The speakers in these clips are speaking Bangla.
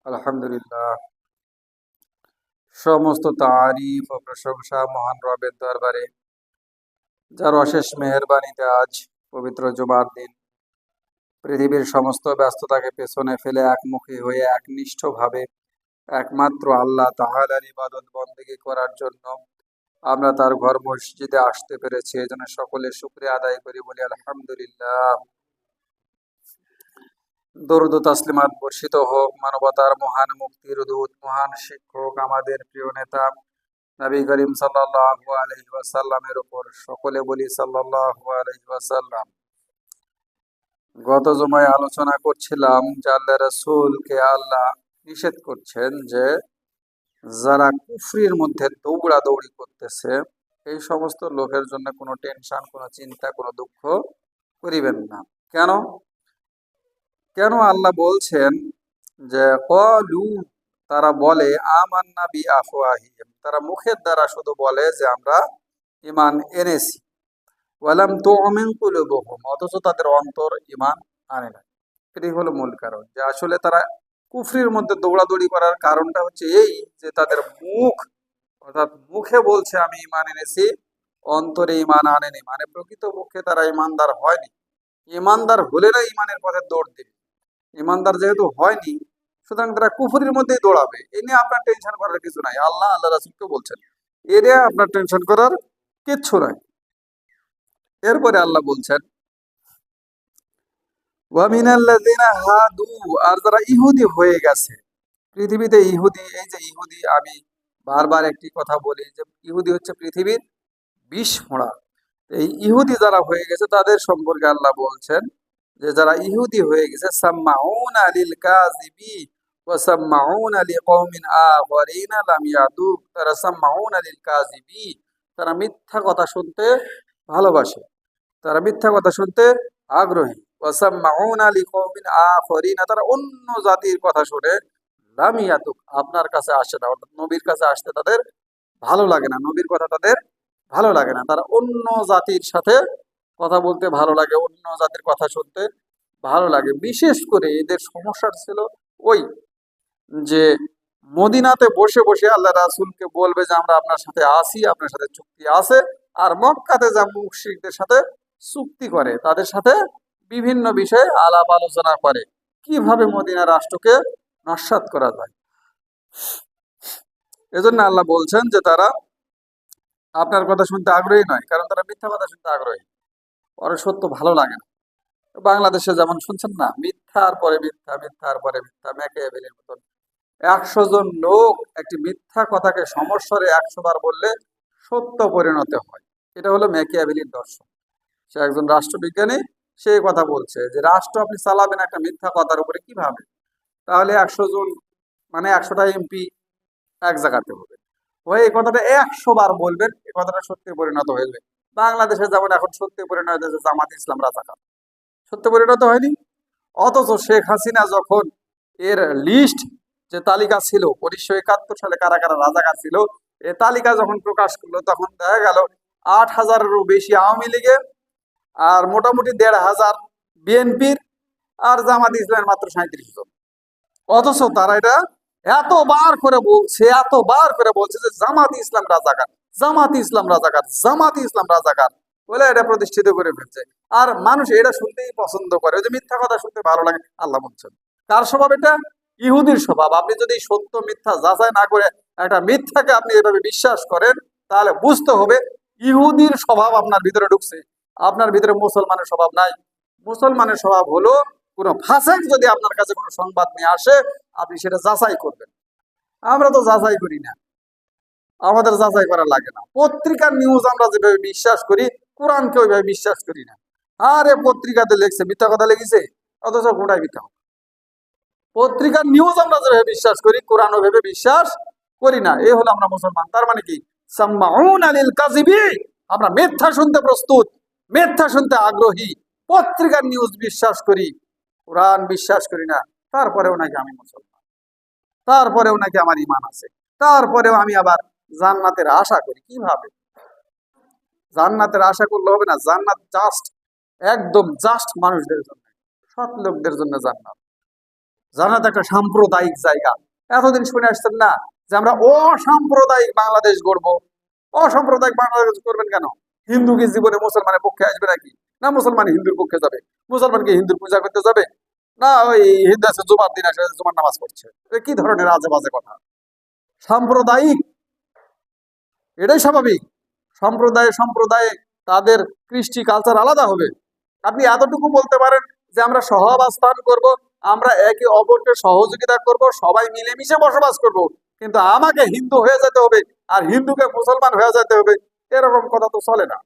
আলহামদুলিল্লাহ, সমস্ত তারিফ ও প্রশংসা মহান রবের দরবারে, যার অশেষ মেহেরবানিতে আজ পবিত্র জুমার দিন পৃথিবীর সমস্ত ব্যস্ততাকে পেছনে ফেলে একমুখী হয়ে একনিষ্ঠভাবে একমাত্র আল্লাহ তাআলার ইবাদত বন্দেগী করার জন্য আমরা তার ঘর মসজিদে আসতে পেরেছি। এজন্য সকলে শুকরিয়া আদায় করি, বলি আলহামদুলিল্লাহ। দরুদ ও তাসলিমাত বর্ষিত হোক মানবতার মহান মুক্তির দূত, মহান শিক্ষক, আমাদের প্রিয় নেতা নবী করিম সাল্লাল্লাহু আলাইহি ওয়াসাল্লামের উপর। সকলে বলি সাল্লাল্লাহু আলাইহি ওয়াসাল্লাম। গত জুমায় আলোচনা করছিলাম যে আল্লাহ রাসূলকে আল্লাহ নিষেধ করছেন যে যারা কুফরির মধ্যে দৌড়াদৌড়ি করতেছে এই সমস্ত লোকের জন্য কোনো টেনশন, কোনো চিন্তা, কোনো দুঃখ করিবেন না। কেন কেন আল্লাহ বলছেন যে ক্বালু, তারা বলে আমান্না বি আফওয়াহিহিম, তারা মুখের দ্বারা শুধু বলে যে আমরা ঈমান এনেছি, ওয়ালাম তুমিন কুলুবুহুম, অথচ তাদের অন্তর ঈমান আনে না। এটাই হলো মূল কারণ, যে আসলে তারা কুফরির মধ্যে দৌড়াদৌড়ি করার কারণটা হচ্ছে এই যে তাদের মুখ, অর্থাৎ মুখে বলছে আমি ঈমান এনেছি, অন্তরে ঈমান আনেনি। মানে প্রকৃত মুখে তারা ঈমানদার হয়নি। ঈমানদার হলে না ঈমানের পথে দৌড় দিবে। ঈমানদার যেহেতু হয়নি, সুতরাং তারা কুফরির মধ্যেই দৌড়াবে। এ নিয়ে আপনার টেনশন করার কিছু নাই। আল্লাহ রাসূলকে বলছেন এ নিয়ে আপনার টেনশন করার কিচ্ছু নাই। এরপরে আল্লাহ বলছেন ওয়া মিনাল্লাযিনা হাদু, আর যারা ইহুদি হয়ে গেছে পৃথিবীতে। ইহুদি, এই যে ইহুদি, আমি বারবার একটি কথা বলি যে ইহুদি হচ্ছে পৃথিবীর বিষ ফোঁড়া। এই ইহুদি যারা হয়ে গেছে তাদের সম্পর্কে আল্লাহ বলছেন যে যারা ইহুদি হয়ে গেছে, সাম্মাউনা লিল কাযিবি ওয়া সাম্মাউনা লিকওমিন আখরিনা লাম ইয়াতুক, তারা সাম্মাউনা লিল কাযিবি, তারা মিথ্যা কথা শুনতে ভালোবাসে, তারা মিথ্যা কথা শুনতে আগ্রহী। ওয়া সাম্মাউনা লিকওমিন আখরিনা, তারা অন্য জাতির কথা শুনে লাম ইয়াতুক, আপনার কাছে আসে না, অর্থাৎ নবীর কাছে আসতে তাদের ভালো লাগে না, নবীর কথা তাদের ভালো লাগে না। তারা অন্য জাতির সাথে কথা বলতে ভালো লাগে, অন্য জাতির কথা শুনতে ভালো লাগে। বিশেষ করে এদের সমস্যা ছিল ওই যে মদিনাতে বসে বসে আল্লাহ রাসূলকে বলবে যে আমরা আপনার সাথে আসি, আপনার সাথে চুক্তি আছে, আর মক্কাতে যা মুশরিকদের সাথে চুক্তি করে, তাদের সাথে বিভিন্ন বিষয়ে আলাপ আলোচনা করে কিভাবে মদিনা রাষ্ট্রকে নস্যাৎ করা যায়। এজন্য আল্লাহ বলছেন যে তারা আপনার কথা শুনতে আগ্রহী নয়, কারণ তারা মিথ্যা কথা শুনতে আগ্রহী, ওরা সত্য ভালো লাগে না। বাংলাদেশে যেমন শুনছেন না, মিথ্যার পরে মিথ্যা, মিথ্যার পরে মিথ্যা, ম্যাকিয়াভেলির মতন 100 জন লোক একটি মিথ্যা কথাকে সমস্বরে 100 বার বললে সত্য পরিণত হয়। এটা হলো ম্যাকিয়াভেলির দর্শন। সে একজন রাষ্ট্রবিজ্ঞানী, সে কথা বলছে যে রাষ্ট্র আপনি চালাবেন একটা মিথ্যা কথার উপরে কিভাবে? তাহলে 100 জন মানে 100টা এমপি এক জায়গাতে হবে, হয়ে এই কথাটা 100 বার বলবেন, এই কথাটা সত্যি পরিণত হয়ে যাবে। বাংলাদেশে যেমন এখন সত্যি পরিণত হয়েছে জামাত ইসলাম রাজাকার, সত্যি পরিণত হয়নি। অথচ শেখ হাসিনা যখন এর লিস্ট, যে তালিকা ছিল 1971 সালে কারা কারা রাজাকার ছিল, এ তালিকা যখন প্রকাশ করলো তখন দেখা গেল 8,000-এরও বেশি আওয়ামী লীগের, আর মোটামুটি 1,500 বিএনপির, আর জামাত ইসলামের মাত্র 37 জন। অথচ তারা এটা এতবার করে বলছে, এতবার করে বলছে যে জামাত ইসলাম রাজাকার, জামাত ইসলাম রাজাকার, জামাত ইসলাম রাজাকার বলে এটা প্রতিষ্ঠিত করে ফেলছে। আর মানুষ এটা শুনতেই পছন্দ করে, ওই যে মিথ্যা কথা শুনতে ভালো লাগে। আল্লাহ বলছেন কার স্বভাব? এটা ইহুদির স্বভাব। আপনি যদি সত্য মিথ্যা যাচাই না করে একটা মিথ্যাকে আপনি এভাবে বিশ্বাস করেন, তাহলে বুঝতে হবে ইহুদির স্বভাব আপনার ভিতরে ঢুকছে, আপনার ভিতরে মুসলমানের স্বভাব নাই। মুসলমানের স্বভাব হলো কোনো ফাসেক যদি আপনার কাছে কোনো সংবাদ নিয়ে আসে, আপনি সেটা যাচাই করবেন। আমরা তো যাচাই করি না, আমাদের যাচাই করা লাগে না। পত্রিকার নিউজ আমরা যেভাবে বিশ্বাস করি, কোরআনকে ওইভাবে বিশ্বাস করি না। আরে পত্রিকাতে লিখছে, মিথ্যা কথা লিখেছে, অথচ গোটাই মিথ্যা। পত্রিকার নিউজ আমরা যেভাবে বিশ্বাস করি, কোরআন ওইভাবে বিশ্বাস করি না। এই হলো আমরা মুসলমান। তার মানে কি? সাম্মাউনা লিল কাযিবি, আমরা মিথ্যা শুনতে প্রস্তুত, মিথ্যা শুনতে আগ্রহী। পত্রিকার নিউজ বিশ্বাস করি, কোরআন বিশ্বাস করি না। তারপরেও নাকি আমি মুসলমান, তারপরেও নাকি আমার ঈমান আছে, তারপরেও আমি আবার জান্নাতের আশা করি। কিভাবে? জান্নাতের আশা করলে হবে না। জান্নাত জাস্ট, একদম জাস্ট মানুষদের জন্য, সৎ লোকদের জন্য জান্নাত। জান্নাত একটা সাম্প্রদায়িক জায়গা। এতদিন শুনে আসছেন না যে আমরা অসাম্প্রদায়িক বাংলাদেশ গড়বো। অসাম্প্রদায়িক বাংলাদেশ করবেন কেন? হিন্দু কি জীবনে মুসলমানের পক্ষে আসবে নাকি? না মুসলমান হিন্দুর পক্ষে যাবে? মুসলমান কি হিন্দুর পূজা করতে যাবে? না ওই হিন্দু আছে জুমার দিন আসে জুমার নামাজ পড়ছে। কি ধরনের আজে বাজে কথা! সাম্প্রদায়িক, এটাই স্বাভাবিক। সম্প্রদায়ে সম্প্রদায়ে তাদের কৃষ্টি কালচার আলাদা হবে। আপনি এতটুকু বলতে পারেন যে আমরা সহাবস্থান করব, আমরা একে অপরকে সহযোগিতা করব, সবাই মিলেমিশে বসবাস করব, কিন্তু আমাকে হিন্দু হয়ে যেতে হবে আর হিন্দুকে মুসলমান হয়ে যেতে হবে, এরকম কথা তো চলে না।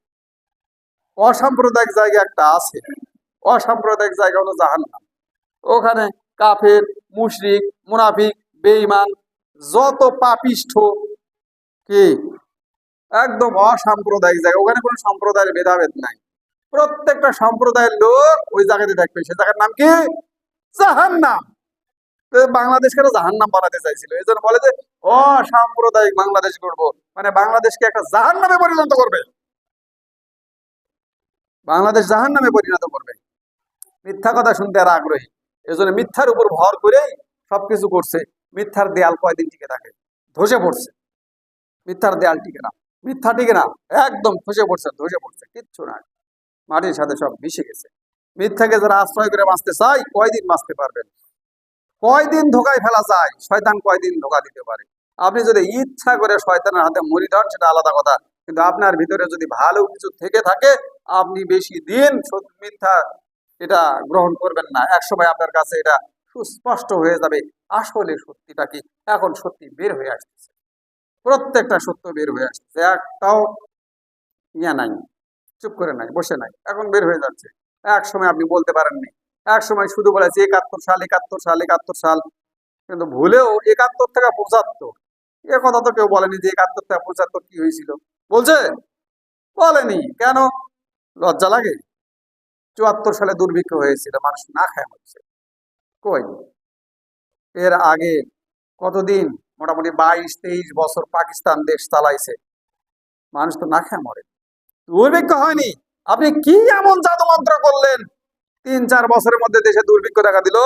অসাম্প্রদায়িক জায়গা একটা আছে। অসাম্প্রদায়িক জায়গা হলো জাহান্নাম। ওখানে কাফের, মুশরিক, মুনাফিক, বেঈমান, যত পাপিষ্ঠ, কি একদম অসাম্প্রদায়িক জায়গা। ওখানে কোনো সম্প্রদায়ের ভেদাভেদ নাই। প্রত্যেকটা সম্প্রদায়ের লোক ওই জায়গাতে থাকবে। সে জায়গার নাম কি? জাহান্নাম। বাংলাদেশকে জাহান্নাম বানাতে চাইছিল, এই জন্য বলে যে অসাম্প্রদায়িক বাংলাদেশ করবো, মানে বাংলাদেশকে একটা জাহান্নামে পরিণত করবে। বাংলাদেশ জাহান্নামে পরিণত করবে। মিথ্যা কথা শুনতে আর আগ্রহী, এজন্য মিথ্যার উপর ভর করেই সবকিছু করছে। মিথ্যার দেয়াল কয়দিন টিকে থাকে? ধসে পড়ছে। মিথ্যার দেয়াল টিকে না, মিথ্যা টিকে না, একদম খসে পড়ছে, ধসে পড়ছে, কিচ্ছু না, মাটির সাথে সব মিশে গেছে। মিথ্যাকে যারা আশ্রয় করে বাঁচতে চায়, কয়দিন বাঁচতে পারবেন? কয়দিন ধোকায় ফেলা যায়? শয়তান কয়দিন ধোকা দিতে পারে? আপনি যদি ইচ্ছা করে শয়তানের হাতে মরি দেন সেটা আলাদা কথা, কিন্তু আপনার ভিতরে যদি ভালো কিছু থেকে থাকে, আপনি বেশি দিন মিথ্যা এটা গ্রহণ করবেন না। একসময় আপনার কাছে এটা সুস্পষ্ট হয়ে যাবে আসলে সত্যিটা কি। এখন সত্যি বের হয়ে আসতেছে, প্রত্যেকটা সত্য বের হয়ে আসতেছে, একটাও ইয়া নাই, চুপ করে নাই, বসে নাই, এখন বের হয়ে যাচ্ছে। এক সময় আপনি বলতে পারেননি, এক সময় শুধু বলেছে 71 সাল 71 সাল 71 সাল, কিন্তু ভুলেও 71 থেকে 75, এ কথা তো কেউ বলেনি যে 71 থেকে 75 কি হয়েছিল। বলছে? বলেনি। কেন? লজ্জা লাগে? 74 সালে দুর্ভিক্ষ হয়েছিল, মানুষ না খায় মরছে। কই? এর আগে কতদিন? মোটামুটি 22-23 বছর পাকিস্তান দেশ চালাইছে, মানুষ তো না খায় মরে, দুর্ভিক্ষ হয়নি। আপনি কি এমন জাদু মন্ত্র করলেন 3-4 বছরের মধ্যে দেশে দুর্ভিক্ষ দেখা দিল?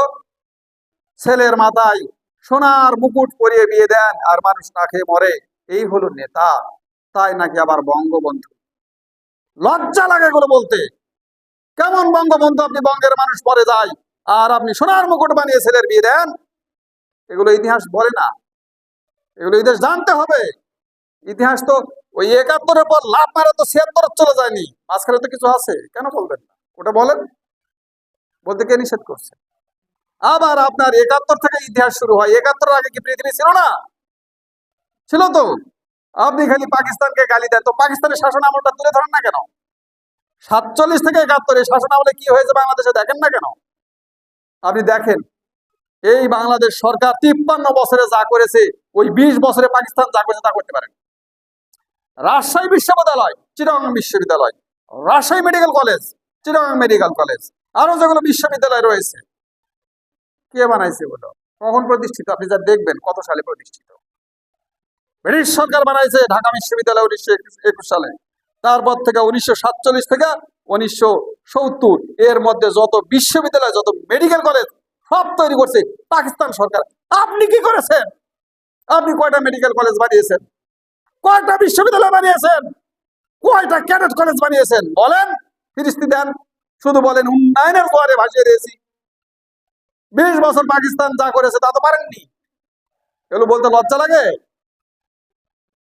ছেলের মাথায় সোনার মুকুট পরিয়ে বিয়ে দেন আর মানুষ না খেয়ে মরে, এই হলো নেতা? তাই নাকি আবার বঙ্গবন্ধু? লজ্জা লাগে এগুলো বলতে। কেমন বঙ্গবন্ধু? আপনি বঙ্গের মানুষ মরে যায় আর আপনি সোনার মুকুট বানিয়ে ছেলের বিয়ে দেন? এগুলো ইতিহাস বলে না, এগুলো ইতিহাস জানতে হবে। ইতিহাস তো ওই 71-এর পর লাভ মারা তো 76 চলে যায়নি, মাঝখানে তো কিছু আছে, কেন বলবেন না? ওটা বলেন, বলতে কে নিষেধ করছে? আবার আপনার 71 থেকে ইতিহাস শুরু হয়। 71-এর আগে কি পৃথিবী ছিল না? ছিল তো। আপনি খালি পাকিস্তানকে গালি দেন, তো পাকিস্তানের শাসন আমলটা তুলে ধরেন না কেন? 47 থেকে 71 এই শাসন আমলে কি হয়েছে বাংলাদেশে দেখেন না কেন? আপনি দেখেন, এই বাংলাদেশ সরকার 53 বছরে যা করেছে, ওই 20 বছরে পাকিস্তান যা করেছে তা করতে পারেন। রাজশাহী বিশ্ববিদ্যালয়, চিটাগাং বিশ্ববিদ্যালয়, Rajshahi medical college, Chittagong medical college, আরো যেগুলো বিশ্ববিদ্যালয় রয়েছে, কে বানাইছে বলো? কখন প্রতিষ্ঠিত? আপনি যা দেখবেন কত সালে প্রতিষ্ঠিত। ব্রিটিশ সরকার বানাইছে ঢাকা বিশ্ববিদ্যালয় 1921 সালে। তারপর থেকে 1947 থেকে 1970 এর মধ্যে যত বিশ্ববিদ্যালয়, যত মেডিকেল কলেজ সব তৈরি করছে পাকিস্তান সরকার। আপনি কি করেছেন? আপনি কয়টা মেডিকেল কলেজ বানিয়েছেন? কয়টা বিশ্ববিদ্যালয় বানিয়েছেন? কয়টা ক্যাডেট কলেজ বানিয়েছেন? বলেন, ফিরিস্তি দেন, শুধু বলেন উন্নয়নের জোয়ারে ভাসিয়ে দিয়েছি। 20 বছর পাকিস্তান যা করেছে তা তো পারেননি। এগুলো বলতে লজ্জা লাগে?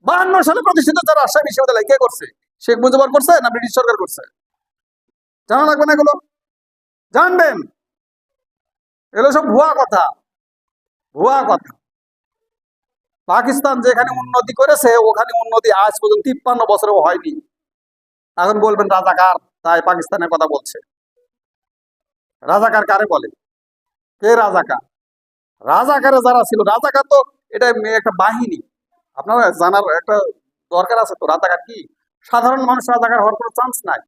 52 সালে প্রতিষ্ঠিত রাজশাহী বিশ্ববিদ্যালয় কে করছে? শেখ মুজিবুর করছে না ব্রিটিশ সরকার করছে? জানা লাগবে না এগুলো? জানবেন, এগুলো সব ভুয়া কথা, ভুয়া কথা। পাকিস্তান যেখানে উন্নতি করেছে ওখানে উন্নতি আজ পর্যন্ত 53 বছরেও হয়নি। এখন বলবেন রাজাকার, তাই পাকিস্তানের কথা বলছে। রাজাকার কারে বলে? কে রাজাকার? রাজাকারে যারা ছিল, রাজাকার তো এটা একটা বাহিনী, আপনারা জানার একটা দরকার আছে তো। রাজাকার কি? সাধারণ মানুষ রাজাকার হওয়ার কোনো চান্স নাই।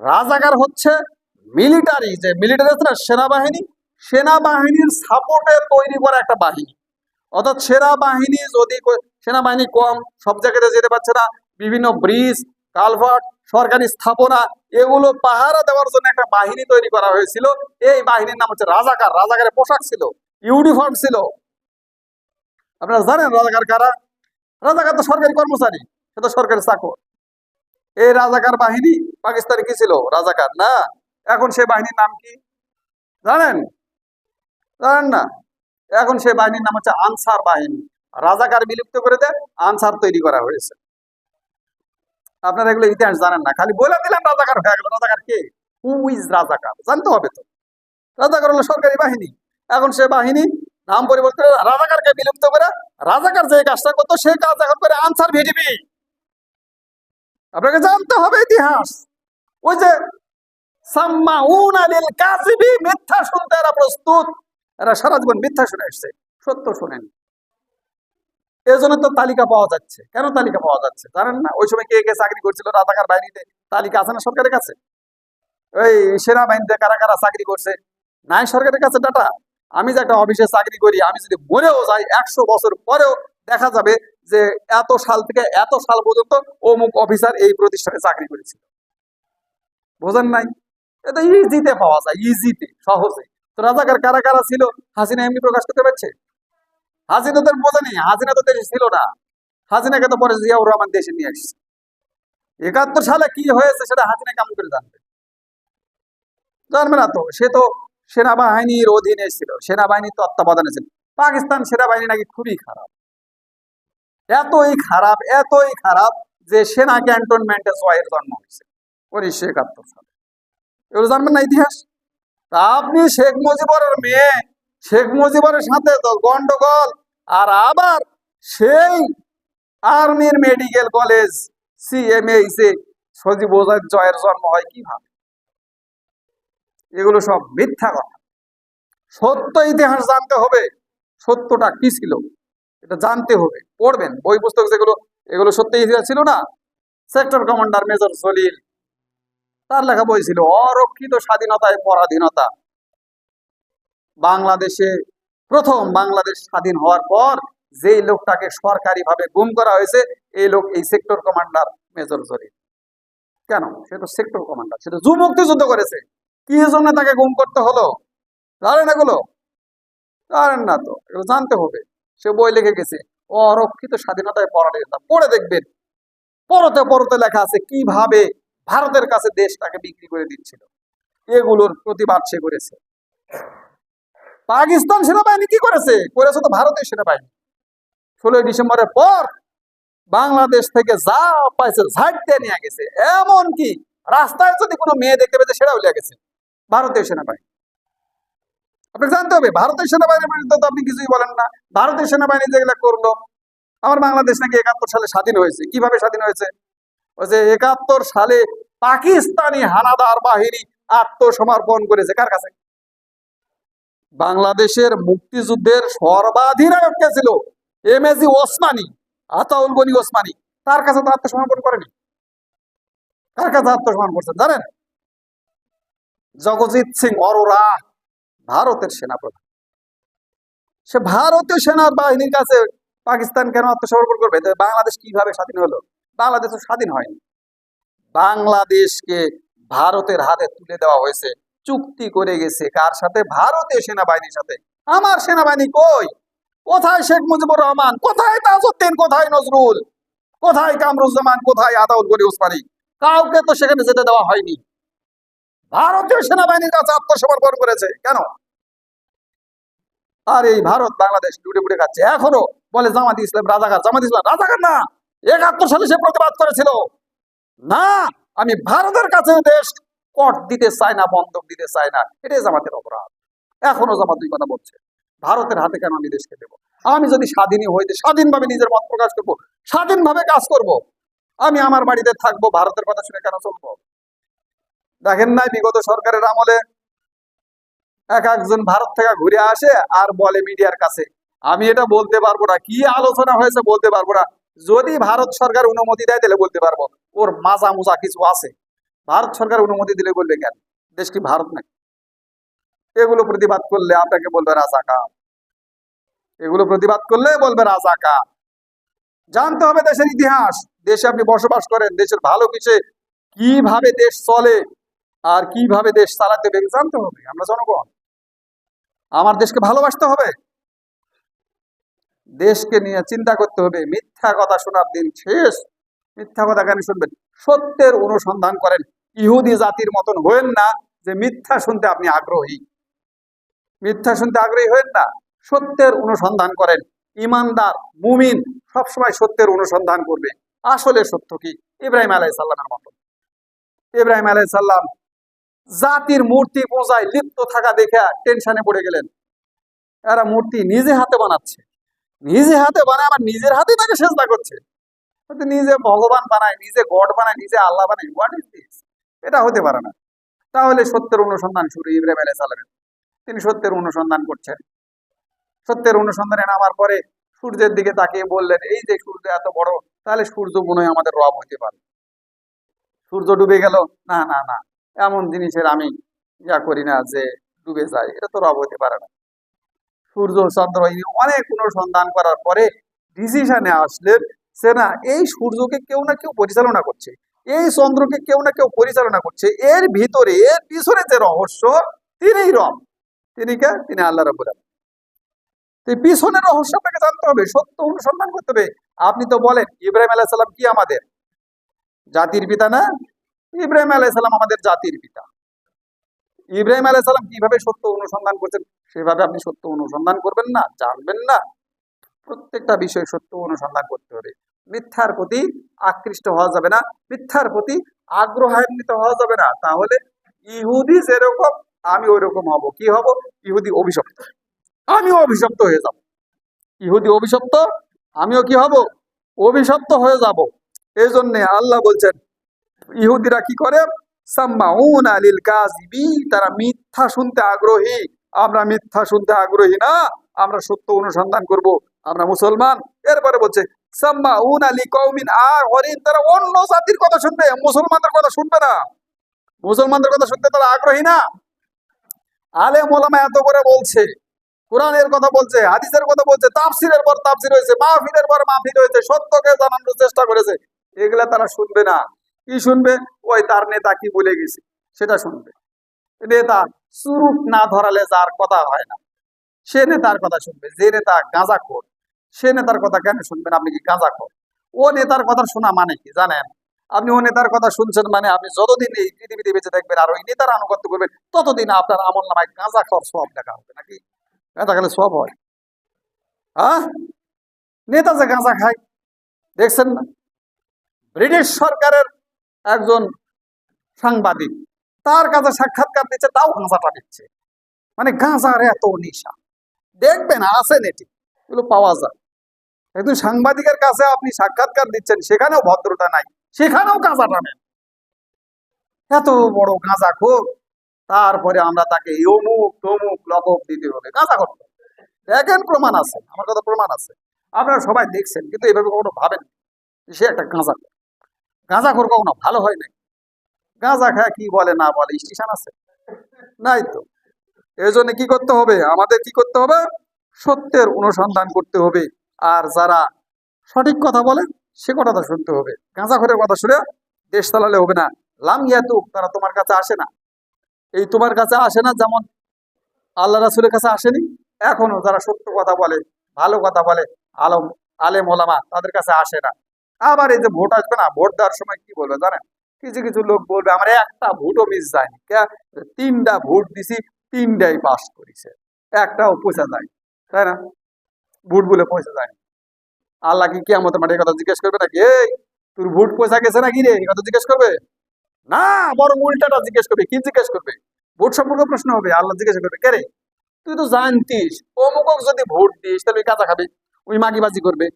রাজাকার হচ্ছে মিলিটারি, যে মিলিটারি আছে না, সেনাবাহিনী, সেনাবাহিনীর সাপোর্টে তৈরি করা একটা বাহিনী। অর্থাৎ সেনাবাহিনী যদি, সেনাবাহিনী কম, সব জায়গাতে যেতে পারছে না, বিভিন্ন ব্রিজ কালভার্ট সরকারি স্থাপনা, এগুলো পাহারা দেওয়ার জন্য একটা বাহিনী তৈরি করা হয়েছিল। এই বাহিনীর নাম হচ্ছে রাজাকার। রাজাকারের পোশাক ছিল, ইউনিফর্ম ছিল। আপনারা জানেন রাজাকার কারা? রাজাকার তো সরকারি কর্মচারী, সে তো সরকারি চাকর। এই রাজাকার বাহিনী পাকিস্তানে কি ছিল? রাজাকার না। এখন সে বাহিনীর নাম কি জানেন? জানেন না? এখন সে বাহিনীর নাম হচ্ছে আনসার বাহিনী। রাজাকার বিলুপ্ত করে দেয়, আনসার তৈরি করা হয়েছে। আপনারা এগুলো ইতিহাস জানেন না, খালি বলে দিলেন রাজাকার হয়ে গেল। রাজাকার কে? হু ইজ রাজাকার? জানতে হবে তো। রাজাকার হলো সরকারি বাহিনী। এখন সে বাহিনী নাম পরিবর্তন করে রাজাকারকে বিলুপ্ত করে রাজাকার যে কাজটা করতো সেই কাজ এখন করে আনসার ভিডিপি। আপনাকে জানতে হবে ইতিহাস। ওই যে সাম্মাউনা লিল কাযিবি, মিথ্যা শুনতে এরা প্রস্তুত। এরা সারা জীবন মিথ্যা শুনে আসছে, সত্য শোনেন। এই জন্য তো তালিকা পাওয়া যাচ্ছে। কেন তালিকা পাওয়া যাচ্ছে জানেন না? ওই সময় কে কে চাকরি করছিল রাজাকার বাহিনীতে, তালিকা আছে না সরকারের কাছে? ওই সেনাবাহিনীতে কারা কারা চাকরি করছে নাই সরকারের কাছে ডাটা? আমি যে একটা অফিসে চাকরি করি, আমি যদি মরেও যাই 100 বছর পরেও দেখা যাবে যে এত সাল থেকে এত সাল পর্যন্ত অমুক অফিসার এই প্রতিষ্ঠানে চাকরি করেছিল। বোঝেন নাই? এটা ইজিতে পাওয়া যায়, ইজিতে, সহজে। তো রাজাকার কারা কারা ছিল হাসিনা এমনি প্রকাশ করতে পারছে? হাসিনা তো বোঝেনি, হাসিনা তো দেশে ছিল না। হাসিনাকে তো পরে জিয়াউর রহমান দেশে নিয়ে আসছে। 71 সালে কি হয়েছে সেটা হাসিনা কেমন করে জানবে? জানবে না তো। সে তো সেনাবাহিনীর অধীনে ছিল, সেনাবাহিনীর তত্ত্বাবধানে ছিল। পাকিস্তান সেনাবাহিনী নাকি খুবই খারাপ, এতই খারাপ যে সেনা ক্যান্টনমেন্টে জয়ের জন্ম হয়েছে 1971 সালে। এগুলো জানবেন না ইতিহাস? তা আপনি শেখ মুজিবুরের মেয়ে, শেখ মুজিবুরের সাথে তো গন্ডগোল, আর আবার সেই আর্মির মেডিকেল কলেজ সিএমএইচ এ সজীব জয়ের জন্ম হয় কিভাবে? এগুলো সব মিথ্যা কথা। সত্য ইতিহাস জানতে হবে, সত্যটা কি ছিল এটা জানতে হবে। পড়বেন বই পুস্তক যেগুলো, এগুলো সত্য ইতিহাস ছিল না? সেক্টর কমান্ডার মেজর জলিল, তার লেখা বই ছিল অরক্ষিত স্বাধীনতায় পরাধীনতা। বাংলাদেশে প্রথম বাংলাদেশ স্বাধীন হওয়ার পর যেই লোকটাকে সরকারি ভাবে গুম করা হয়েছে, এই লোক এই সেক্টর কমান্ডার মেজর জলিল। কেন? সে তো সেক্টর কমান্ডার, সে তো মুক্তিযুদ্ধ করেছে। কি জন্য তাকে গুম করতে হলো জানেন? এগুলো জানেন না তো, এগুলো জানতে হবে। সে বই লিখে গেছে অরক্ষিত স্বাধীনতায় পরাধীনতা, পড়ে দেখবেন। পরতে পরতে লেখা আছে কিভাবে ভারতের কাছে দেশটাকে বিক্রি করে দিচ্ছিল। এগুলোর প্রতিবাদ সে করেছে। পাকিস্তান সেনাবাহিনী কি করেছে? করেছে তো ভারতের সেনাবাহিনী। 16ই ডিসেম্বরের পর বাংলাদেশ থেকে যা পাইছে ঝাড় দিয়ে নিয়ে গেছে। এমনকি রাস্তায় যদি কোনো মেয়ে দেখতে পেয়েছে সেটাও লিয়ে গেছে ভারতীয় সেনাবাহিনী। আপনি জানতে হবে ভারতের সেনাবাহিনীর বিরুদ্ধে তো আপনি কিছুই বলেন না। ভারতের সেনাবাহিনী যেগুলো করলো, আমার বাংলাদেশ নাকি 71 সালে স্বাধীন হয়েছে। কিভাবে স্বাধীন হয়েছে? ওই যে 71 সালে পাকিস্তানি হানাদার বাহিনী আত্মসমর্পণ করেছে কার কাছে? বাংলাদেশের মুক্তিযুদ্ধের সর্বাধিনায়ক কে ছিল? এমএজি ওসমানী, আতাউল গনি ওসমানী। তার কাছে তো আত্মসমর্পণ করেনি। কার কাছে আত্মসমর্পণ করছেন জানেন? জগজিৎ সিং অরোরা, ভারতের সেনাপ্রধান। সে ভারতীয় সেনা বাহিনীর কাছে পাকিস্তান কেন আত্মসমর্পণ করবে? বাংলাদেশ কিভাবে স্বাধীন হলো? বাংলাদেশ তো স্বাধীন হয়নি। বাংলাদেশকে ভারতের হাতে তুলে দেওয়া হয়েছে, চুক্তি করে গেছে কার সাথে? ভারতীয় সেনাবাহিনীর সাথে। আমার সেনাবাহিনী কই? কোথায় শেখ মুজিবুর রহমান? কোথায় তাজউদ্দিন? কোথায় নজরুল? কোথায় কামরুজ্জামান? কোথায় আতাউল গনি ওসমানী? কাউকে তো সেখানে যেতে দেওয়া হয়নি। ভারতীয় সেনাবাহিনীর কাছে আত্মসমর্পণ করেছে কেন? আর এই ভারত বাংলাদেশ লুটে পুটে খাচ্ছে। এখনো বলে জামাত ইসলাম রাজাকার। জামাত ইসলাম রাজাকার না। 71 সালে সে প্রতিবাদ করেছিল না আমি ভারতের কাছে দেশ কট দিতে চাই না, বন্ধক দিতে চাই না, এটাই জামাতের অপরাধ। এখনো জামাত দুই কথা বলছে, ভারতের হাতে কেন আমি দেশকে দেবো? আমি যদি স্বাধীনই হইতে স্বাধীনভাবে নিজের মত প্রকাশ করবো, স্বাধীনভাবে কাজ করব, আমি আমার বাড়িতে থাকবো, ভারতের কথা শুনে কেন চলবো? দেখেন নাই বিগত সরকারের আমলে একজন ভারত থেকে ঘুরে আসে আর বলে মিডিয়ার কাছে আমি এটা বলতে পারবো না, কি আলোচনা হয়েছে বলতে পারবো না, যদি ভারত সরকার অনুমতি দেয় তাহলে বলতে পারবো। ওর মাজা মুজা কিছু আছে, ভারত সরকার অনুমতি দিলে বলবে কেন? দেশ কি ভারত নাকি? এগুলো প্রতিবাদ করলে আপনাকে বলবে রাজাকার, এগুলো প্রতিবাদ করলে বলবে রাজাকার। জানতে হবে দেশের ইতিহাস। দেশে আপনি বসবাস করেন, দেশের ভালো কিছু কিভাবে দেশ চলে আর কিভাবে দেশ চালাতে হবে জানতে হবে। আমরা জনগণ, আমার দেশকে ভালোবাসতে হবে, দেশকে নিয়ে চিন্তা করতে হবে। মিথ্যা কথা শোনার দিন শেষ। মিথ্যা কথা কেন শুনবেন? সত্যের অনুসন্ধান করেন। ইহুদি জাতির মতন হয়েন না যে মিথ্যা শুনতে আপনি আগ্রহী। মিথ্যা শুনতে আগ্রহী হয়েন না, সত্যের অনুসন্ধান করেন। ইমানদার মুমিন সবসময় সত্যের অনুসন্ধান করবে। আসলে সত্য কি? ইব্রাহিম আলাইহিস সালামের মতো। ইব্রাহিম আলাইহিস সালাম জাতির মূর্তি পূজায় লিপ্ত থাকা দেখে টেনশনে পড়ে গেলেন। এরা মূর্তি নিজে হাতে বানাচ্ছে, নিজে হাতে বানায়, আমার নিজের হাতে তাকে সেজদা করছে। নিজে ভগবান বানায়, নিজে গড বানায়, নিজে আল্লাহ বানায়। What is this? এটা হতে পারে না। তাহলে সত্যের অনুসন্ধান শুরু ইব্রাহিম আলাইহিস সালামের। তিনি সত্যের অনুসন্ধান করছেন। সত্যের অনুসন্ধানে নামার পরে সূর্যের দিকে তাকিয়ে বললেন, এই যে সূর্য এত বড়, তাহলে সূর্য মনে হয় আমাদের রব হইতে পারে। সূর্য ডুবে গেল, না না না, এমন জিনিসের আমি ইয়া করি না যে ডুবে যায়, এটা তো রব হতে পারে না। সূর্য চন্দ্র অনেক অনুসন্ধান করার পরে ডিসিশনে আসলেন যে না, এই সূর্যকে কেউ না কেউ পরিচালনা করছে, এই চন্দ্রকে কেউ না কেউ পরিচালনা করছে, এর ভিতরে এর পিছনে যে রহস্য, তিনিই রব। তিনি কে? তিনি আল্লাহ রাব্বুল আলামিন। এই পিছনের রহস্য আপনাকে জানতে হবে, সত্য অনুসন্ধান করতে হবে। আপনি তো বলেন ইব্রাহিম আলাইহিস সালাম কি আমাদের জাতির পিতা না? ইব্রাহিম আলাইহিস সালাম আমাদের জাতির পিতা। ইব্রাহিম আলাইহিস সালাম কিভাবে সত্য অনুসন্ধান করছেন, সেভাবে আপনি সত্য অনুসন্ধান করবেন না, জানবেন না। প্রত্যেকটা বিষয়ে সত্য অনুসন্ধান করতে হবে। মিথ্যার প্রতি আকৃষ্ট হওয়া যাবে না, মিথ্যার প্রতি আগ্রহান্বিত হওয়া যাবে না। তাহলে ইহুদি যেরকম আমি ওই রকম হব। কি হব? ইহুদি অভিশপ্ত, আমিও অভিশপ্ত হয়ে যাব। ইহুদি অভিশপ্ত, আমিও কি হব? অভিশপ্ত হয়ে যাব। এই জন্য আল্লাহ বলছেন ইহুদিরা কি করে? সাম্মাউনা লিল কাযিবিন, তারা মিথ্যা শুনতে আগ্রহী। আমরা মিথ্যা শুনতে আগ্রহী না, আমরা সত্য অনুসন্ধান করব, আমরা মুসলমান। এরপরে বলছে সাম্মাউনা লিকাউমিন আখরিন, তারা অন্য জাতির কথা শুনবে, মুসলমানদের কথা শুনবে না। মুসলমানদের কথা শুনতে তারা আগ্রহী না। আলেম ওলামা এত করে বলছে, কোরআনের কথা বলছে, হাদিসের কথা বলছে, তাফসিরের পর তাফসির হয়েছে, মাহফিলের পর মাহফিল হয়েছে, সত্যকে জানানোর চেষ্টা করেছে, এগুলা তারা শুনবে না। কি শুনবে? ওই তার নেতা কি বলে গেছে সেটা শুনবে। নেতা চুরুট না ধরালে যার কথা হয় না, সে নেতার কথা শুনবে। যে নেতা গাঁজাখোর, সে নেতার কথা কেন শুনবেন? আপনি কি গাঁজাখোর? ও নেতার কথা শোনা মানে কি জানেন? আপনি ও নেতার কথা শুনছেন মানে আপনি যতদিন এই পৃথিবীতে বেঁচে থাকবেন আর ওই নেতার আনুগত্য করবেন, ততদিন আপনার আমল নামায় গাঁজাখোর সব দেখা হবে। নাকি গাঁজা খেলে সব হয়? হ্যাঁ, নেতা যে গাঁজা খায় দেখছেন না? ব্রিটিশ সরকারের একজন সাংবাদিক, তার কাছে সাক্ষাৎকার দিচ্ছে, তাও গাঁজাটা দিচ্ছে। মানে গাঁজার এত নেশা, দেখবেন আছে নেটি, এগুলো পাওয়া যায়। একজন সাংবাদিকের কাছে আপনি সাক্ষাৎকার দিচ্ছেন, সেখানেও ভদ্রতা নাই, সেখানেও গাঁজা টানেন। এত বড় গাঁজা খোর, তারপরে আমরা তাকে অমুক তমুক লকব দিতে হবে। গাঁজা করতে দেখেন, প্রমাণ আছে, আমার কথা প্রমাণ আছে, আপনারা সবাই দেখছেন, কিন্তু এভাবে কখনো ভাবেন সে একটা গাঁজা। গাঁজা খোর কখনো ভালো হয় না। গাঁজা খায় কি বলে না বলে স্টেশন আছে? নাই তো। এই জন্য কি করতে হবে? আমাদের কি করতে হবে? সত্যের অনুসন্ধান করতে হবে। আর যারা সঠিক কথা বলে সে কথাটা শুনতে হবে। গাঁজাখোরের কথা শুনে দেশ চালালে হবে না। লাম ইয়াতুক, তারা তোমার কাছে আসে না। এই তোমার কাছে আসে না, যেমন আল্লাহ রাসূলের কাছে আসেনি। এখনো যারা সত্য কথা বলে, ভালো কথা বলে, আলম আলেম ওলামা, তাদের কাছে আসে না। আবার এই যে ভোট আসবে না, ভোট দেওয়ার সময় কি বলবে জানেন? কিছু কিছু লোক বলবে আমার একটা ভোটও মিস যায়নি। তিনটা ভোট দিছি, তিনটাই পাস করেছে, একটাও পয়সা যায়, তাই না? ভোট বলে পয়সা যায়। আল্লাহ কি কিয়ামতের মাঠে কথা জিজ্ঞেস করবে নাকি? এই তোর ভোট পয়সা গেছে নাকি রে, এই কথা জিজ্ঞেস করবে না, বরং উল্টাটা জিজ্ঞেস করবে। কি জিজ্ঞেস করবে? ভোট সম্পর্কে প্রশ্ন হবে। আল্লাহ জিজ্ঞেস করবে, কে রে, তুই তো জানতিস অমুক যদি ভোট দিস তাহলে ওই কাঁচা খাবে, ওই মাগিবাজি করবে,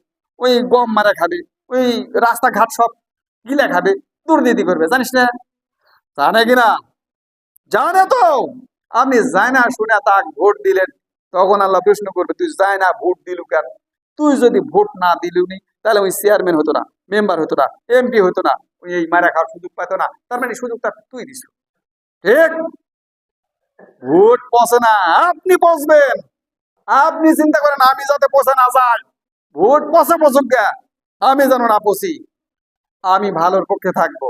ওই গম মারা খাবে, ওই রাস্তাঘাট সব গিলা খাবে, দুর্নীতি করবে, জানিস না? জানে কিনা? জানে তো। আপনি যায় না শুনে তাক ভোট দিলেন, তখন আল্লাহ প্রশ্ন করবে তুই যায় না ভোট দিলু কেন? তুই যদি ভোট না দিলুনি তাহলে ওই চেয়ারম্যান হতো না, মেম্বার হতো না, এমপি হতো না, ওই এই মারা খাওয়ার সুযোগ পাইতো না। তার মানে সুযোগটা তুই দিস। ঠিক? ভোট পচে না, আপনি পচবেন। আপনি চিন্তা করেন আমি যাতে পচে না যাই, ভোট পচে পচুক গে, আমি যেন না পচি, আমি ভালোর পক্ষে থাকবো।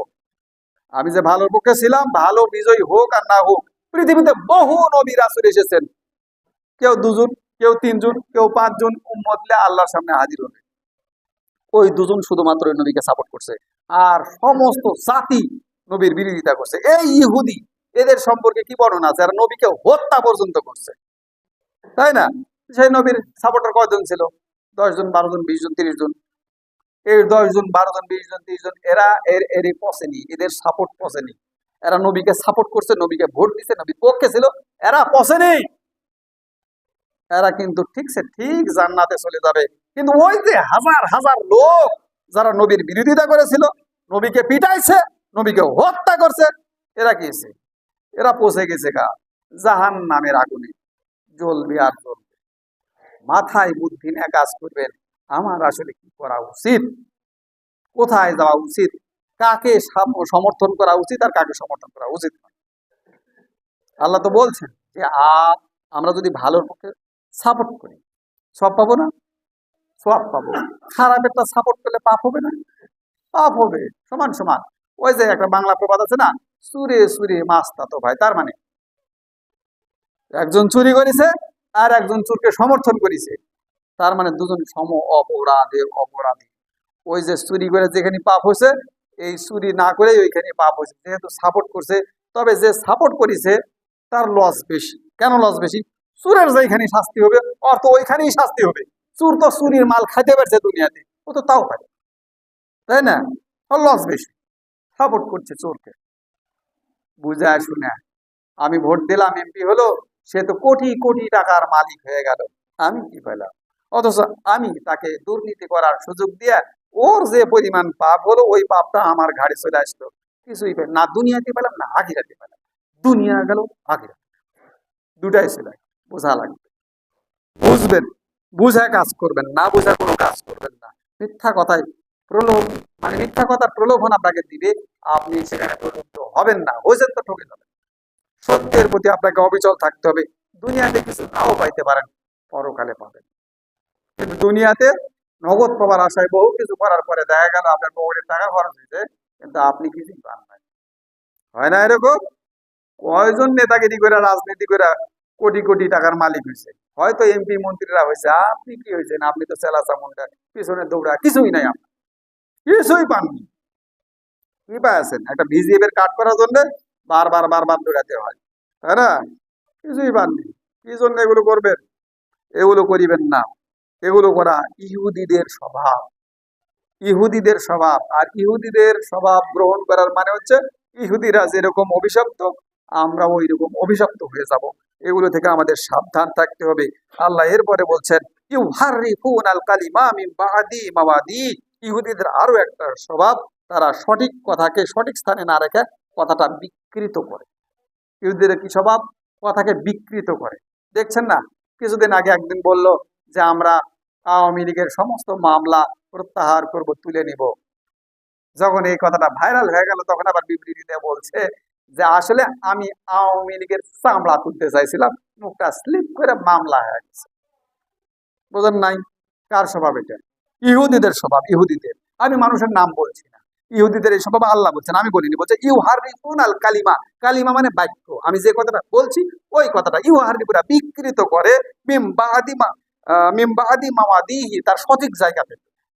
আমি যে ভালোর পক্ষে ছিলাম, ভালো বিজয় হোক আর না হোক, পৃথিবীতে বহু নবী রাসূল এসেছেন, কেউ দুজন, কেউ তিনজন, কেউ পাঁচজন উম্মত নিয়ে আল্লাহর সামনে হাজির হবে। ওই দুজন শুধুমাত্র ওই নবীকে সাপোর্ট করছে, আর সমস্ত জাতি নবীর বিরোধিতা করছে। এই ইহুদি, এদের সম্পর্কে কি বর্ণনা আছে? আর নবীকে হত্যা পর্যন্ত করছে, তাই না? সেই নবীর সাপোর্টার কয়জন ছিল? 10 জন, 12 জন, 20 জন, 30 জন। এই 10 জন, 12 জন, 20 জন, 30 জন, এরা এরই পসেনি, এদের সাপোর্ট পসেনি। এরা নবীকে সাপোর্ট করছে, নবীকে ভোট দিছে, নবীর পক্ষে ছিল, এরা পসেনি। এরা কিন্তু ঠিকছে, ঠিক জান্নাতে চলে যাবে। কিন্তু ওই যে হাজার হাজার লোক যারা নবীর বিরোধিতা করেছিল, নবীকে পিটাইছে, নবীকে হত্যা করছে, এরা কি হয়েছে? এরা পৌঁছে গেছে জাহান নামের আগুনে, জ্বলবে আর জ্বলবে। মাথায় বুদ্ধি নিয়ে কাজ করবেন, আমার আসলে কি করা উচিত, কোথায় যাওয়া উচিত, কাকে সমর্থন করা উচিত আর কাকে সমর্থন করা উচিত নয়। আল্লাহ তো বলছেন যে আমরা যদি ভালোর পক্ষে সাপোর্ট করি, সব পাবো না? সব পাবো। খারাপেরটা সাপোর্ট করলে পাপ হবে না? পাপ হবে, সমান সমান। ওই যে একটা বাংলা প্রবাদ আছে না, সুরে সুরে মাস্তা তো ভাই, তার মানে একজন চুরি করেছে আর একজন চোরকে সমর্থন করেছে, তার মানে দুজন সম অপরাধে অপরাধী। ওই যে চুরি করে যেখানে পাপ হয়েছে, এই চুরি না করে ওইখানে পাপ হয়েছে, যেহেতু সাপোর্ট করছে। তবে যে সাপোর্ট করেছে তার লস বেশি। কেন লস বেশি? চুরের যেখানে শাস্তি হবে অর্থ ওইখানেই শাস্তি হবে। চুর তো চুরির মাল খাইতে পারছে দুনিয়াতে, ও তো তাও পারে, তাই না? ওর লস বেশি, সাপোর্ট করছে চোরকে। বুঝায় শুনে আমি ভোট দিলাম, এমপি হলো, সে তো কোটি কোটি টাকার মালিক হয়ে গেল, আমি কি পেলাম? অথচ আমি তাকে দুর্নীতি করার সুযোগ দিয়ে ওর যে পরিমাণ পাপ হলো, ওই পাপটা আমার ঘাড়ে চলে আসলো। কিছুই না দুনিয়াতে পেলাম, না আখিরাতে পেলাম। দুনিয়া গেল, আখিরাত দুটাই ছিল। বোঝা লাগবে, বুঝবেন, বুঝা কাজ করবেন, না বুঝা কোনো কাজ করবেন না। মিথ্যা কথায় প্রলোভ, মানে মিথ্যা কথার প্রলোভন আপনাকে দিবে, আপনি সেখানে প্রলুব্ধ হবেন না, হয়েছেন তো ঠকে যাবেন। সত্যের প্রতি আপনাকে অবিচল থাকতে হবে। দুনিয়াতে কিছু নাও পাইতে পারেন, পরকালে পাবেন। কিন্তু দুনিয়াতে নগদ পাওয়ার আশায় বহু কিছু করার পরে দেখা গেল আপনার পকেটের টাকা খরচ হয়েছে, কিন্তু আপনি কিছুই পান নাই। হয় না এরকম? কয়জন নেতাগিরি করে, রাজনীতি করে কোটি কোটি টাকার মালিক হয়েছে, হয়তো এমপি মন্ত্রীরা হয়েছে, আপনি কি হয়েছেন? আপনি তো চেলা চামুন্ডা, পিছনে দৌড়া, কিছুই নাই, আপনার কিছুই পাননি। কি পাইছেন? একটা ভিজিএফ এর কাট করার জন্য বারবার বারবার দৌড়াতে হয়, তাই না? কিছুই পাননি। কি জন্য এগুলো করবেন? এগুলো করিবেন না। এগুলো করা ইহুদিদের স্বভাব, ইহুদিদের স্বভাব। আর ইহুদিদের স্বভাব গ্রহণ করার মানে হচ্ছে ইহুদিরা যেরকম অভিশপ্ত, আমরা ওই রকম অভিশপ্ত হয়ে যাব। এগুলো থেকে আমাদের সাবধান থাকতে হবে। আল্লাহ এরপরে বলছেন ইউহাররিফুনাল কালিমা মিন বাদি মাওয়াদি। ইহুদিদের আরো একটা স্বভাব, তারা সঠিক কথাকে সঠিক স্থানে না রেখে কথাটা বিকৃত করে। ইহুদিদের কি স্বভাব? কথাকে বিকৃত করে। দেখছেন না, কিছুদিন আগে একদিন বলল যে আমরা আওয়ামী লীগের সমস্ত মামলা প্রত্যাহার করব, তুলে নিব। যখন এই কথাটা ভাইরাল হয়ে গেল, তখন আবার বিবৃতিতে বলছে যে আসলে আমি আওয়ামী লীগের চামড়া তুলতে চাইছিলাম, মুখটা স্লিপ করে মামলা হয়ে গেছে। বোঝেন নাই? কার স্বভাব এটা? ইহুদিদের স্বভাব, ইহুদিদের। আমি মানুষের নাম বলছি না, ইহুদিদের এই স্বভাব আল্লাহ বলছেন, আমি বলিনি। বলছে ইউহাররিফুনাল কালিমা, কালিমা মানে বাক্য। আমি যে কথাটা বলছি ওই কথাটা ইউহাররিফুনা বিকৃত করে, মিম বাদি মাওয়াদিহি, তার সঠিক জায়গাতে,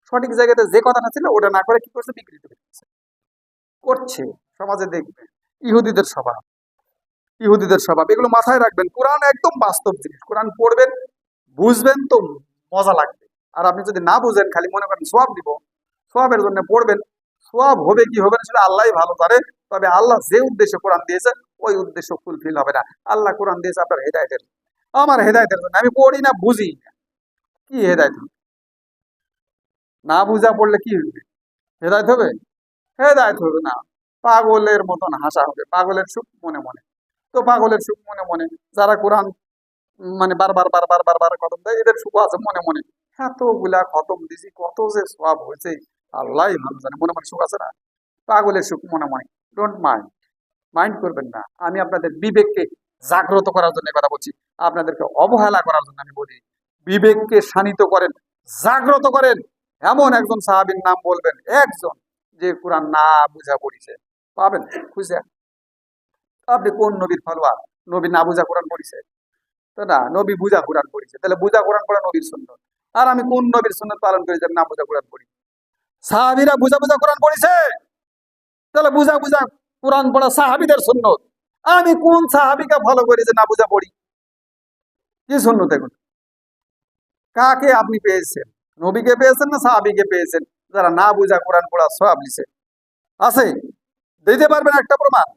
সঠিক জায়গাতে যে কথাটা ছিল ওটা না করে কি করছে? বিকৃত করছে, করছে। সমাজে দেখবে ইহুদিদের স্বভাব, ইহুদিদের স্বভাব। এগুলো মাথায় রাখবেন। কোরআন একদম বাস্তব জিনিস, কোরআন পড়বেন, বুঝবেন তো মজা লাগবে। আর আপনি যদি না বুঝেন, খালি মনে করেন সোয়াব দিব, সোয়াবের জন্য পড়বেন, সোয়াব হবে কি হবে না সেটা আল্লাহ ভালো জানে। তবে আল্লাহ যে উদ্দেশ্যে কোরআন দিয়েছে ওই উদ্দেশ্য ফুলফিল হবে না। আল্লাহ কোরআন দিয়েছে আপনার হেদায়েতের, আমার হেদায়েতের জন্য। আমি পড়ি না, বুঝি না, কি হেদায়েত হবে? না বুঝা পড়লে কি হবে? হেদায়েত হবে? হেদায়েত হবে না। পাগলের মতন হাসা হবে, পাগলের সুখ মনে মনে। তো পাগলের সুখ মনে মনে, যারা কোরআন মানে বারবার বারবার বারবার খতম দেয়, এদের সুখ আছে মনে মনে। এতগুলা খতম দিছি, কত যে সব হয়েছে আল্লাহ ভালো জানে, মনে মনে সুখ আছে না? পাগলের সুখ মনে মনে। ডোন্ট মাইন্ড, মাইন্ড করবেন না। আমি আপনাদের বিবেককে জাগ্রত করার জন্য কথা বলছি, আপনাদেরকে অবহেলা করার জন্য আমি বলি। বিবেককে শানিত করেন, জাগ্রত করেন। এমন একজন সাহাবীর নাম বলবেন, একজন, যে কোরআন না বুঝা পড়িছে, পাবেন খুঁজে। আপনি কোন নবীর ফলোয়ার? নবী না বুঝা কোরআন পড়িছে? তো না, নবী বুঝা কোরআন পড়িছে, তাহলে বুঝা কোরআন পড়া নবীর সুন্নত। আর আমি কোন নবীর সুন্নত পালন করি যে আমি না বুঝা কোরআন পড়ি? সাহাবীরা বুঝা বুঝা কোরআন পড়িছে, তাহলে বুঝা বুঝা কোরআন পড়া সাহাবীদের সুন্নত। আমি কোন সাহাবীকে ফলো করি যে না বুঝা পড়ি? কি সুন্নত এগুলো? কাকে আপনি পেয়েছেন? নবীকে পেয়েছেন না সাহাবীকে পেয়েছেন যারা না বুঝা কোরআন পড়া সওয়াব নিছে? আছে? দিতে পারবেন একটা প্রমাণ?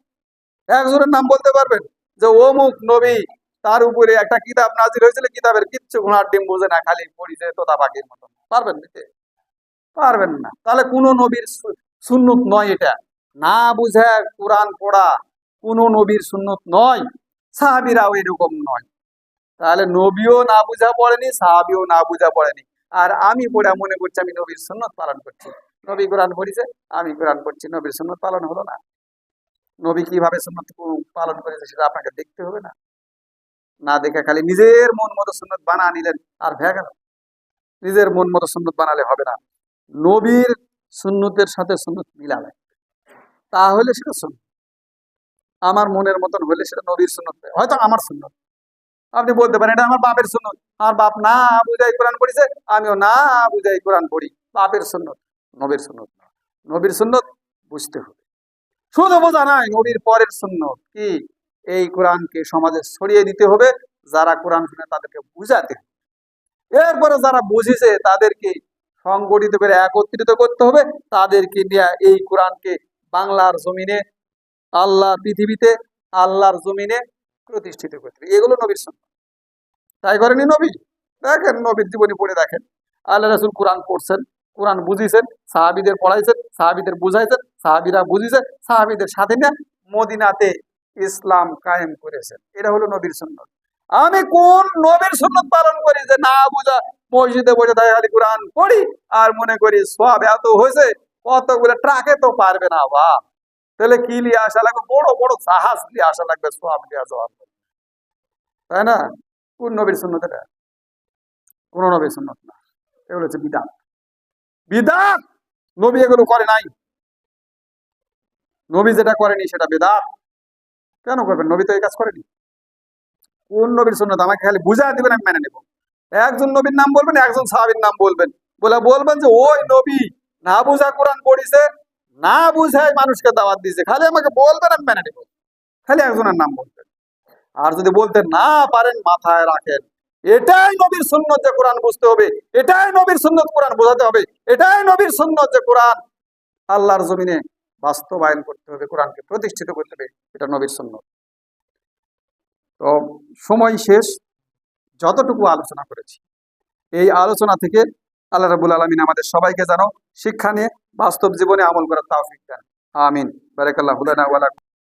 একজনের নাম বলতে পারবেন যে অমুক নবী, তার উপরে একটা কিতাব নাজিল হয়েছিল, কিতাবের কিচ্ছু ঘোড়ার ডিম বোঝে না, খালি পড়িছে তোতা পাখির মতন? পারবেন দিতে? পারবেন না। তাহলে কোন নবীর সুন্নত নয় এটা। না বুঝে কোরআন পড়া কোন নবীর সুন্নত নয়, সাহাবীরাও এরকম নয়। তাহলে নবীও না বুঝা পড়েনি, সাহাবীও না বুঝা পড়েনি, আর আমি পড়ে মনে করছি আমি নবীর সুন্নত পালন করছি। নবী কোরআন পড়িছে, আমি কোরআন পড়ছি, নবীর সুন্নত পালন হলো না। নবী কিভাবে সুন্নত পালন করেছে সেটা আপনাকে দেখতে হবে না? না দেখে খালি নিজের মন মতো সুন্নত বানা নিলেন আর ভেয়ে গেল। নিজের মন মতো সুন্নত বানালে হবে না, নবীর সুন্নতের সাথে সুন্নত মিলাবে, তাহলে সেটা সুন্নত। আমার মনের মতন হলে সেটা নবীর সুন্নত নয়, হয়তো আমার সুন্নত। আপনি বলতে পারেন এটা আমার বাপের সুন্নত, আমার বাপ না বুঝাই কোরআন পড়িছে, আমিও না বুঝাই কোরআন পড়ি, বাপের সুন্নত, নবীর সুন্নত না। নবীর সুন্নত বুঝতে হবে। শুধু বোঝা নাই, নবীর পরের সুন্নত কি? এই কোরআনকে সমাজে ছড়িয়ে দিতে হবে। যারা কোরআন শুনে তাদেরকে বুঝাতে হবে। এরপরে যারা বুঝেছে তাদেরকে সংগঠিত করে একত্রিত করতে হবে, তাদেরকে নিয়ে এই কোরআনকে বাংলার জমিনে, আল্লাহর পৃথিবীতে, আল্লাহর জমিনে প্রতিষ্ঠিত করতে হবে। এগুলো নবীর সুন্নাহ। তাই করেনি নবী? দেখেন নবীর জীবনী পড়ে দেখেন। আল্লাহ রাসূল কোরআন পড়ছেন, কোরআন বুঝিয়েছেন, সাহাবীদের পড়াইছেন, সাহাবীদের বুঝাইছেন, সাহাবীরা বুঝিয়েছে, সাহাবীদের সাথে নিয়ে মদিনাতে ইসলাম কায়েম করেছেন। এটা হলো নবীর সুন্নাহ। আমি কোন নবীর সুন্নাত পালন করি যে না বুঝা মসজিদে বসে তাই খালি কোরআন পড়ি আর মনে করি সওয়াব এত হয়েছে, কতগুলো ট্রাকে তো পারবে না। বা তাহলে কি নিয়ে আসা লাগবে? বড় বড় জাহাজ দিয়ে আসা লাগবে সওয়াব দেওয়া যাওয়ার, তাই না? কোন নবীর সুন্নাত এটা? কোন নবীর সুন্নাত না, এগুলো হচ্ছে বিদআত। বিদআত। নবী এগুলো করে নাই। নবী যেটা করেনি সেটা বিদআত। কেন করবেন? নবী তো এই কাজ করেনি। কোন নবীর সুন্নাত আমাকে খালি বুঝায় দিবেন, আমি মেনে নেব। একজন নবীর নাম বলবেন, একজন সাহাবীর নাম বলবেন, বলে বলবেন যে ওই নবী না বুঝা কোরআন পড়িছে, না বুঝায় মানুষকে দাওয়াত দিয়েছে, খালি আমাকে বলবেন, আমি মেনে নেব। খালি একজনের নাম বলবেন। আর যদি বলতে না পারেন, মাথায় রাখেন এটাই নবীর সুন্নত যে কোরআন বুঝতে হবে, এটাই নবীর সুন্নত কোরআন বোঝাতে হবে, এটাই নবীর সুন্নত যে কোরআন আল্লাহর জমিনে বাস্তবায়ন করতে হবে, কোরআনকে প্রতিষ্ঠিত করতে হবে, এটা নবীর সুন্নত। তো সময় শেষ, যতটুকু আলোচনা করেছি এই আলোচনা থেকে আল্লাহ রাব্বুল আলামিন আমাদের সবাইকে যেন শিক্ষা নিয়ে বাস্তব জীবনে আমল করার তৌফিক দেন। আমিন। বারাকাল্লাহু লানা ওয়া লাকুম।